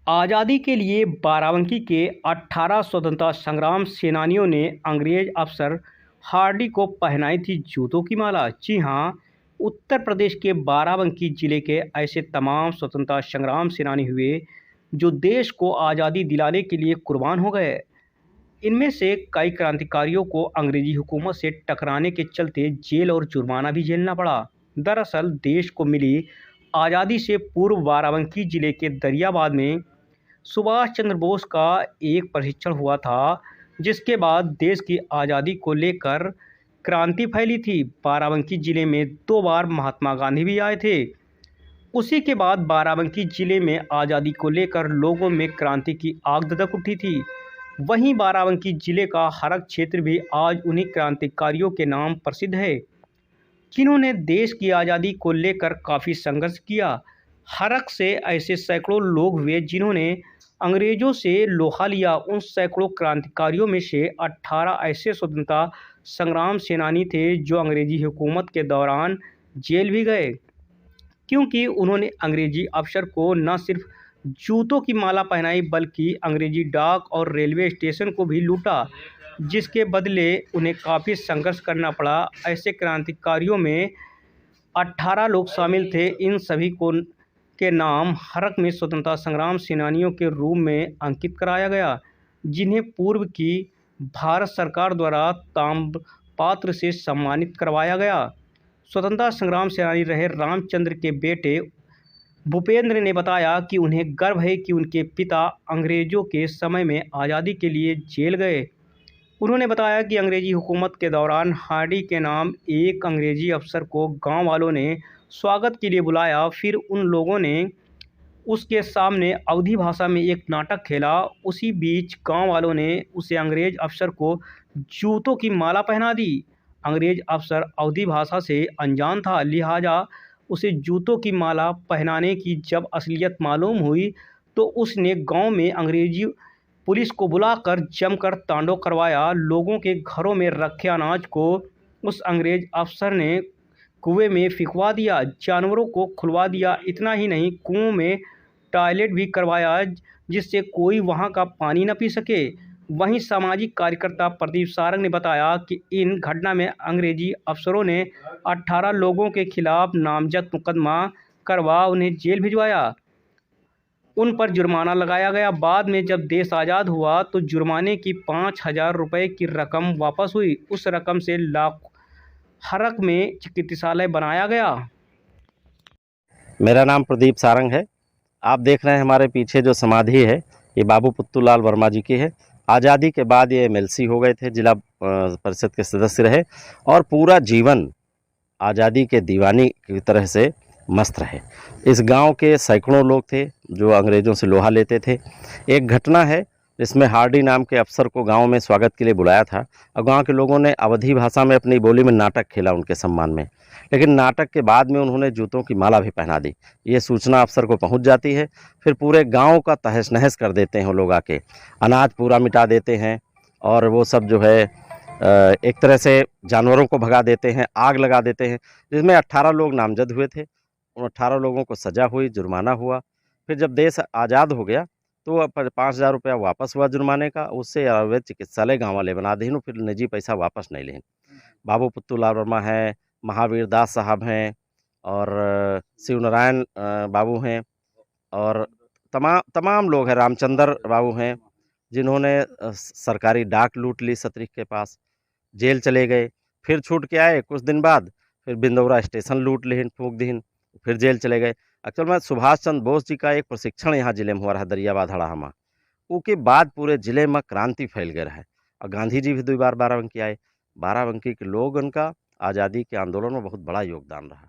आज़ादी के लिए बाराबंकी के 18 स्वतंत्रता संग्राम सेनानियों ने अंग्रेज अफसर हार्डी को पहनाई थी जूतों की माला। जी हाँ, उत्तर प्रदेश के बाराबंकी जिले के ऐसे तमाम स्वतंत्रता संग्राम सेनानी हुए जो देश को आज़ादी दिलाने के लिए कुर्बान हो गए। इनमें से कई क्रांतिकारियों को अंग्रेजी हुकूमत से टकराने के चलते जेल और जुर्माना भी झेलना पड़ा। दरअसल देश को मिली आज़ादी से पूर्व बाराबंकी जिले के दरियाबाद में सुभाष चंद्र बोस का एक प्रशिक्षण हुआ था, जिसके बाद देश की आज़ादी को लेकर क्रांति फैली थी। बाराबंकी जिले में 2 बार महात्मा गांधी भी आए थे। उसी के बाद बाराबंकी जिले में आज़ादी को लेकर लोगों में क्रांति की आग धधक उठी थी। वहीं बाराबंकी जिले का हरक क्षेत्र भी आज उन्हीं क्रांतिकारियों के नाम प्रसिद्ध है, जिन्होंने देश की आज़ादी को लेकर काफ़ी संघर्ष किया। हरक से ऐसे सैकड़ों लोग हुए जिन्होंने अंग्रेजों से लोहा लिया। उन सैकड़ों क्रांतिकारियों में से 18 ऐसे स्वतंत्रता संग्राम सेनानी थे जो अंग्रेजी हुकूमत के दौरान जेल भी गए, क्योंकि उन्होंने अंग्रेजी अफसर को न सिर्फ जूतों की माला पहनाई बल्कि अंग्रेजी डाक और रेलवे स्टेशन को भी लूटा, जिसके बदले उन्हें काफ़ी संघर्ष करना पड़ा। ऐसे क्रांतिकारियों में 18 लोग शामिल थे। इन सभी को के नाम हरक में स्वतंत्रता संग्राम सेनानियों के रूप में अंकित कराया गया, जिन्हें पूर्व की भारत सरकार द्वारा ताम्रपात्र से सम्मानित करवाया गया। स्वतंत्रता संग्राम सेनानी रहे रामचंद्र के बेटे भूपेंद्र ने बताया कि उन्हें गर्व है कि उनके पिता अंग्रेजों के समय में आज़ादी के लिए जेल गए। उन्होंने बताया कि अंग्रेजी हुकूमत के दौरान हार्डी के नाम एक अंग्रेजी अफसर को गांव वालों ने स्वागत के लिए बुलाया। फिर उन लोगों ने उसके सामने अवधी भाषा में एक नाटक खेला। उसी बीच गांव वालों ने उसे अंग्रेज अफसर को जूतों की माला पहना दी। अंग्रेज अफसर अवधी भाषा से अनजान था, लिहाजा उसे जूतों की माला पहनाने की जब असलियत मालूम हुई तो उसने गांव में अंग्रेजी पुलिस को बुलाकर जमकर तांडव करवाया। लोगों के घरों में रखे अनाज को उस अंग्रेज अफसर ने कुएं में फिकवा दिया, जानवरों को खुलवा दिया। इतना ही नहीं, कुओं में टॉयलेट भी करवाया जिससे कोई वहां का पानी न पी सके। वहीं सामाजिक कार्यकर्ता प्रदीप सारंग ने बताया कि इन घटना में अंग्रेजी अफसरों ने 18 लोगों के खिलाफ नामजद मुकदमा करवा उन्हें जेल भिजवाया। उन पर जुर्माना लगाया गया। बाद में जब देश आज़ाद हुआ तो जुर्माने की 5,000 रुपये की रकम वापस हुई। उस रकम से हरक में चिकित्सालय बनाया गया। मेरा नाम प्रदीप सारंग है। आप देख रहे हैं हमारे पीछे जो समाधि है ये बाबू पुत्तूलाल वर्मा जी की है। आज़ादी के बाद ये एमएलसी हो गए थे, जिला परिषद के सदस्य रहे और पूरा जीवन आज़ादी के दीवानी की तरह से मस्त रहे। इस गांव के सैकड़ों लोग थे जो अंग्रेज़ों से लोहा लेते थे। एक घटना है जिसमें हार्डी नाम के अफसर को गांव में स्वागत के लिए बुलाया था और गांव के लोगों ने अवधी भाषा में अपनी बोली में नाटक खेला उनके सम्मान में, लेकिन नाटक के बाद में उन्होंने जूतों की माला भी पहना दी। ये सूचना अफसर को पहुंच जाती है, फिर पूरे गांव का तहस नहस कर देते हैं वो लोग आके, अनाज पूरा मिटा देते हैं और वो सब जो है एक तरह से जानवरों को भगा देते हैं, आग लगा देते हैं। जिसमें 18 लोग नामजद हुए थे। उन 18 लोगों को सज़ा हुई, जुर्माना हुआ। फिर जब देश आज़ाद हो गया तो 5,000 रुपया वापस हुआ जुर्माने का। उससे अवैध चिकित्सालय गाँव वाले बना दीन, फिर निजी पैसा वापस नहीं लें। बाबू पुत्तूलाल वर्मा हैं, महावीर दास साहब हैं और शिवनारायण बाबू हैं और तमाम लोग हैं, रामचंद्र बाबू हैं, जिन्होंने सरकारी डाक लूट ली सतरिख के पास, जेल चले गए। फिर छूट के आए कुछ दिन बाद, फिर बिंदौरा स्टेशन लूट लीन, फूंक दीन, फिर जेल चले गए। एक्चुअल में सुभाष चंद्र बोस जी का एक प्रशिक्षण यहाँ जिले में हुआ रहा, दरियाबाद हड़ाहमा। उसके बाद पूरे जिले में क्रांति फैल गया है और गांधी जी भी 2 बार बाराबंकी आए। बाराबंकी के लोग उनका आज़ादी के आंदोलन में बहुत बड़ा योगदान रहा।